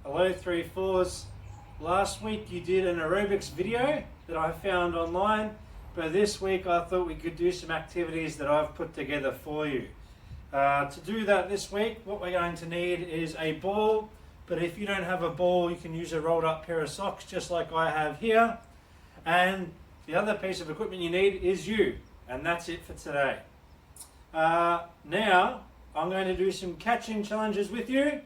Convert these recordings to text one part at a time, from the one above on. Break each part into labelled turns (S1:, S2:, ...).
S1: Hello 3-4s. Last week you did an aerobics video that I found online, but this week I thought we could do some activities that I've put together for you. To do that this week, what we're going to need is a ball, but if you don't have a ball, you can use a rolled up pair of socks just like I have here. And the other piece of equipment you need is you, and that's it for today. Now I'm going to do some catching challenges with you,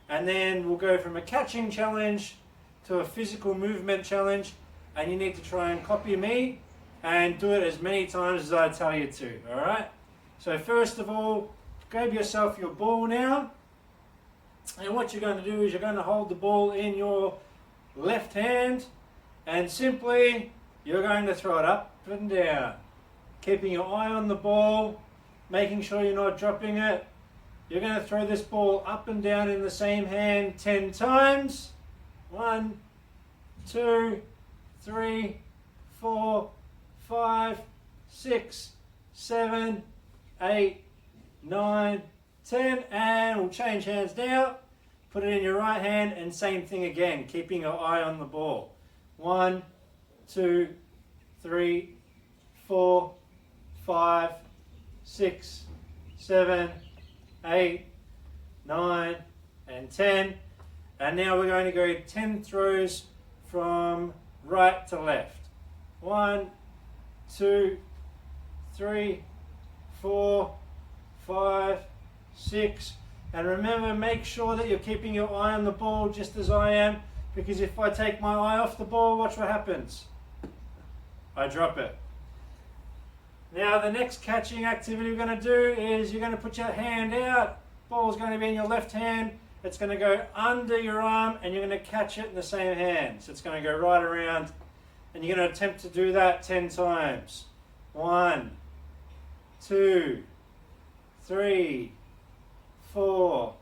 S1: and then we'll go from a catching challenge to a physical movement challenge, and you need to try and copy me and do it as many times as I tell you to, alright? So first of all, grab yourself your ball now, and what you're going to do is you're going to hold the ball in your left hand, and simply you're going to throw it up and down, keeping your eye on the ball, making sure you're not dropping it. You're going to throw this ball up and down in the same hand 10 times. 1, 2, 3, 4, 5, 6, 7, 8, 9, 10, and we'll change hands now. Put it in your right hand and same thing again, keeping your eye on the ball. 1, 2, 3, 4, 5, 6, 7, 8, 9, and 10. And now we're going to go 10 throws from right to left. 1, 2, 3, 4, 5, 6. And remember, make sure that you're keeping your eye on the ball just as I am, because if I take my eye off the ball, watch what happens. I drop it. Now the next catching activity we're going to do is you're going to put your hand out. Ball's going to be in your left hand. It's going to go under your arm and you're going to catch it in the same hand. So it's going to go right around, and you're going to attempt to do that 10 times. 1, 2, 3, 4,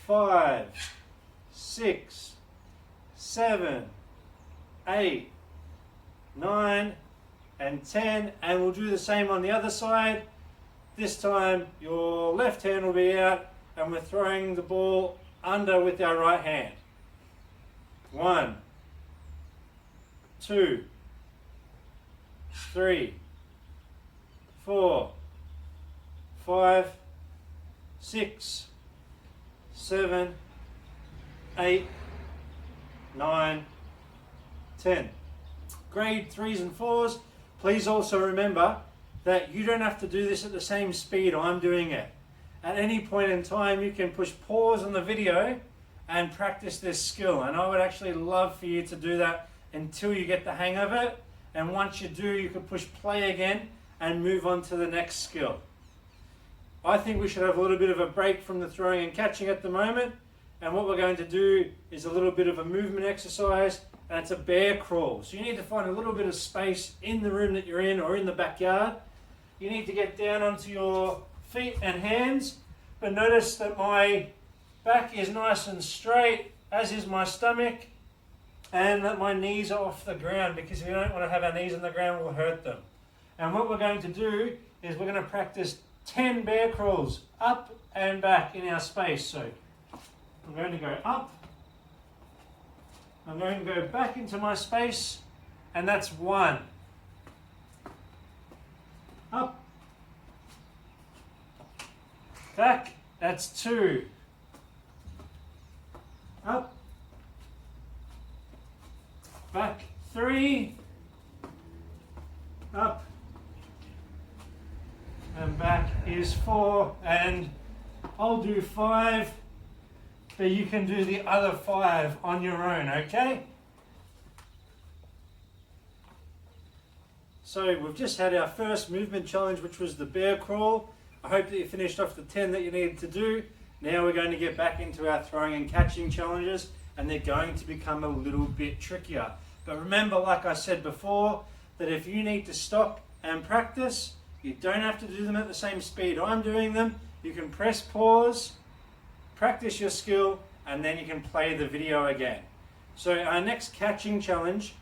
S1: 5, 6, 7, 8, 9, and 10, and we'll do the same on the other side. This time your left hand will be out and we're throwing the ball under with our right hand. 1, 2, 3, 4, 5, 6, 7, 8, 9, 10. Grade 3s and 4s, please also remember that you don't have to do this at the same speed I'm doing it. At any point in time, you can push pause on the video and practice this skill. And I would actually love for you to do that until you get the hang of it. And once you do, you can push play again and move on to the next skill. I think we should have a little bit of a break from the throwing and catching at the moment. And what we're going to do is a little bit of a movement exercise, and it's a bear crawl. So you need to find a little bit of space in the room that you're in or in the backyard. You need to get down onto your feet and hands, but notice that my back is nice and straight, as is my stomach, and that my knees are off the ground, because we don't want to have our knees on the ground, we'll hurt them. And what we're going to do is we're going to practice 10 bear crawls up and back in our space. So I'm going to go up, I'm going to go back into my space, and that's 1. Up, back, that's 2. Up, back, 3. Up, and back is 4. And I'll do 5. But you can do the other 5 on your own, okay? So we've just had our first movement challenge, which was the bear crawl. I hope that you finished off the 10 that you needed to do. Now we're going to get back into our throwing and catching challenges, and they're going to become a little bit trickier. But remember, like I said before, that if you need to stop and practice, you don't have to do them at the same speed I'm doing them. You can press pause, practice your skill, and then you can play the video again. So our next catching challenge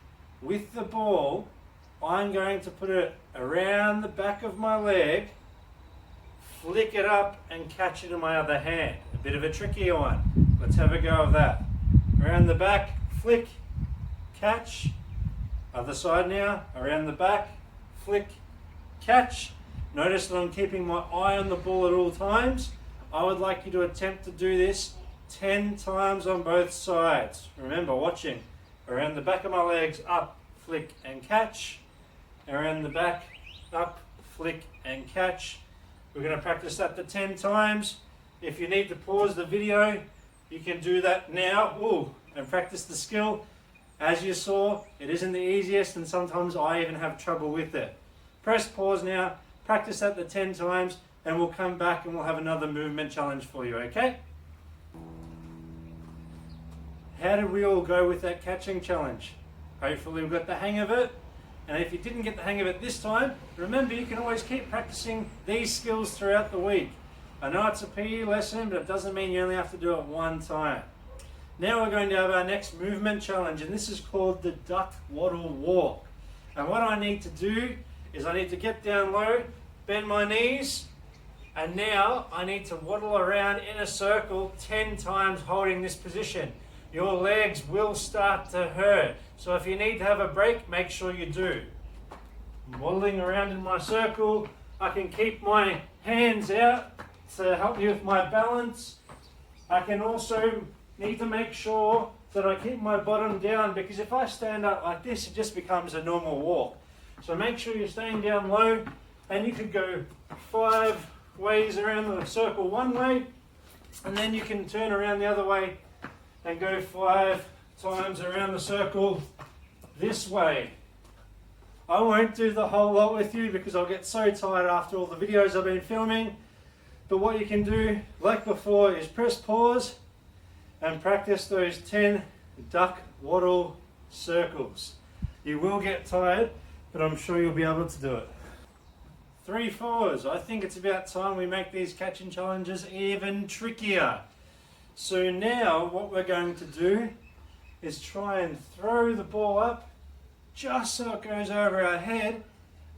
S1: with the ball, I'm going to put it around the back of my leg, flick it up and catch it in my other hand. A bit of a trickier one. Let's have a go of that. around the back, flick, catch. Other side now, around the back, flick, catch. Notice that I'm keeping my eye on the ball at all times. I would like you to attempt to do this 10 times on both sides. Remember, watching around the back of my legs, up, flick and catch. Around the back, up, flick and catch. We're going to practice that to 10 times. If you need to pause the video, you can do that now and practice the skill. As you saw, it isn't the easiest and sometimes I even have trouble with it. Press pause now, practice that to 10 times, and we'll come back and we'll have another movement challenge for you, okay? How did we all go with that catching challenge? Hopefully we got the hang of it. And if you didn't get the hang of it this time, remember you can always keep practicing these skills throughout the week. I know it's a PE lesson, but it doesn't mean you only have to do it one time. Now we're going to have our next movement challenge, and this is called the duck waddle walk. And what I need to do is I need to get down low, bend my knees, and now I need to waddle around in a circle 10 times holding this position. Your legs will start to hurt. So if you need to have a break, make sure you do. I'm waddling around in my circle. I can keep my hands out to help me with my balance. I can also need to make sure that I keep my bottom down, because if I stand up like this, it just becomes a normal walk. So make sure you're staying down low, and you could go 5 ways around the circle one way, and then you can turn around the other way and go 5 times around the circle this way. I won't do the whole lot with you because I'll get so tired after all the videos I've been filming. But what you can do, like before, is press pause and practice those 10 duck waddle circles. You will get tired, but I'm sure you'll be able to do it. 3 fours. I think it's about time we make these catching challenges even trickier. So now what we're going to do is try and throw the ball up just so it goes over our head,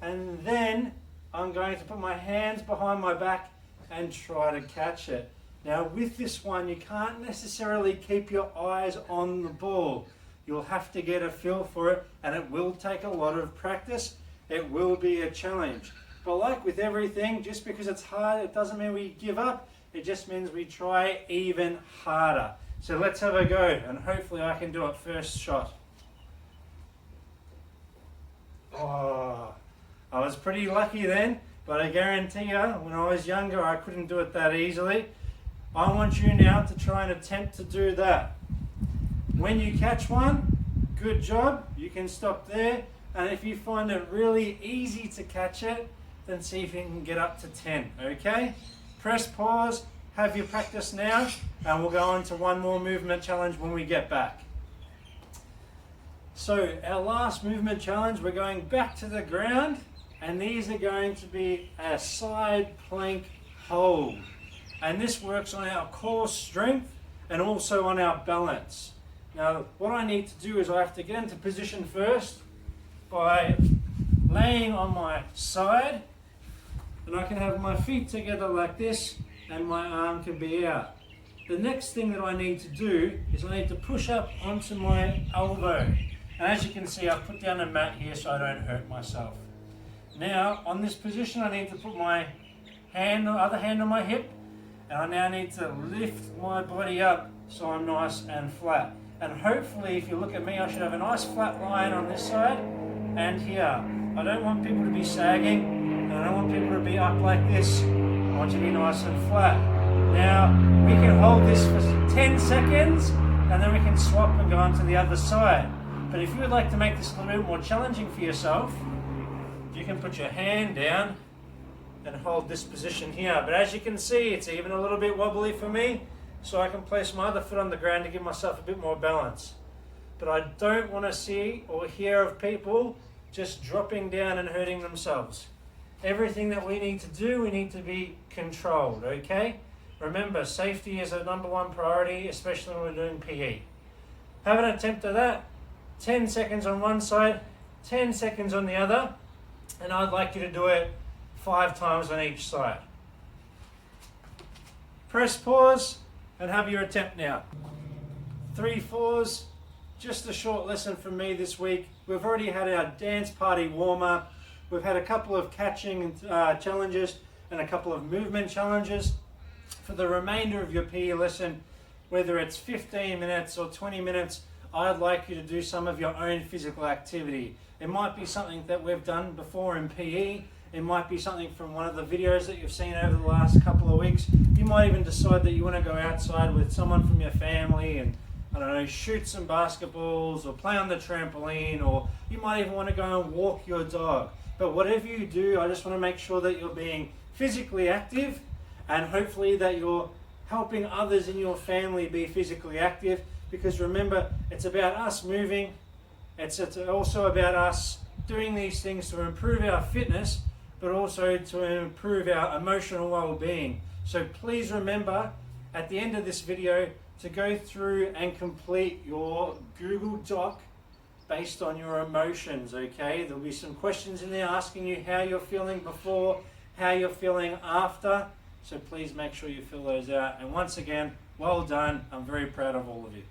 S1: and then I'm going to put my hands behind my back and try to catch it. Now with this one, you can't necessarily keep your eyes on the ball. You'll have to get a feel for it, and it will take a lot of practice. It will be a challenge. But like with everything, just because it's hard, it doesn't mean we give up. It just means we try even harder. So let's have a go, and hopefully I can do it first shot. Oh, I was pretty lucky then, but I guarantee you, when I was younger, I couldn't do it that easily. I want you now to try and attempt to do that. When you catch one, good job, you can stop there, and if you find it really easy to catch it, then see if you can get up to 10, okay? Press pause, have your practice now, and we'll go on to one more movement challenge when we get back. So our last movement challenge, we're going back to the ground, and these are going to be a side plank hold. And this works on our core strength and also on our balance. Now what I need to do is I have to get into position first by laying on my side, and I can have my feet together like this and my arm can be out. The next thing that I need to do is I need to push up onto my elbow. And as you can see, I've put down a mat here so I don't hurt myself. Now, on this position, I need to put my other hand on my hip, and I now need to lift my body up so I'm nice and flat. And hopefully, if you look at me, I should have a nice flat line on this side and here. I don't want people to be sagging, and I don't want people to be up like this. I want you to be nice and flat. Now, we can hold this for 10 seconds, and then we can swap and go on to the other side. But if you would like to make this a little bit more challenging for yourself, you can put your hand down and hold this position here. But as you can see, it's even a little bit wobbly for me, so I can place my other foot on the ground to give myself a bit more balance. But I don't want to see or hear of people just dropping down and hurting themselves. Everything that we need to do, we need to be controlled, okay? Remember, safety is a #1 priority, especially when we're doing PE. Have an attempt at that. 10 seconds on one side, 10 seconds on the other, and I'd like you to do it 5 times on each side. Press pause and have your attempt now. 3/4s. Just a short lesson from me this week. We've already had our dance party warm-up. We've had a couple of catching challenges and a couple of movement challenges. For the remainder of your PE lesson, whether it's 15 minutes or 20 minutes, I'd like you to do some of your own physical activity. It might be something that we've done before in PE. It might be something from one of the videos that you've seen over the last couple of weeks. You might even decide that you want to go outside with someone from your family and, I don't know, shoot some basketballs or play on the trampoline, or you might even want to go and walk your dog. But whatever you do, I just want to make sure that you're being physically active, and hopefully that you're helping others in your family be physically active, because remember, it's about us moving. It's also about us doing these things to improve our fitness, but also to improve our emotional well-being. So please remember, at the end of this video, to go through and complete your Google Doc based on your emotions, okay? There'll be some questions in there asking you how you're feeling before, how you're feeling after. So please make sure you fill those out. And once again, well done. I'm very proud of all of you.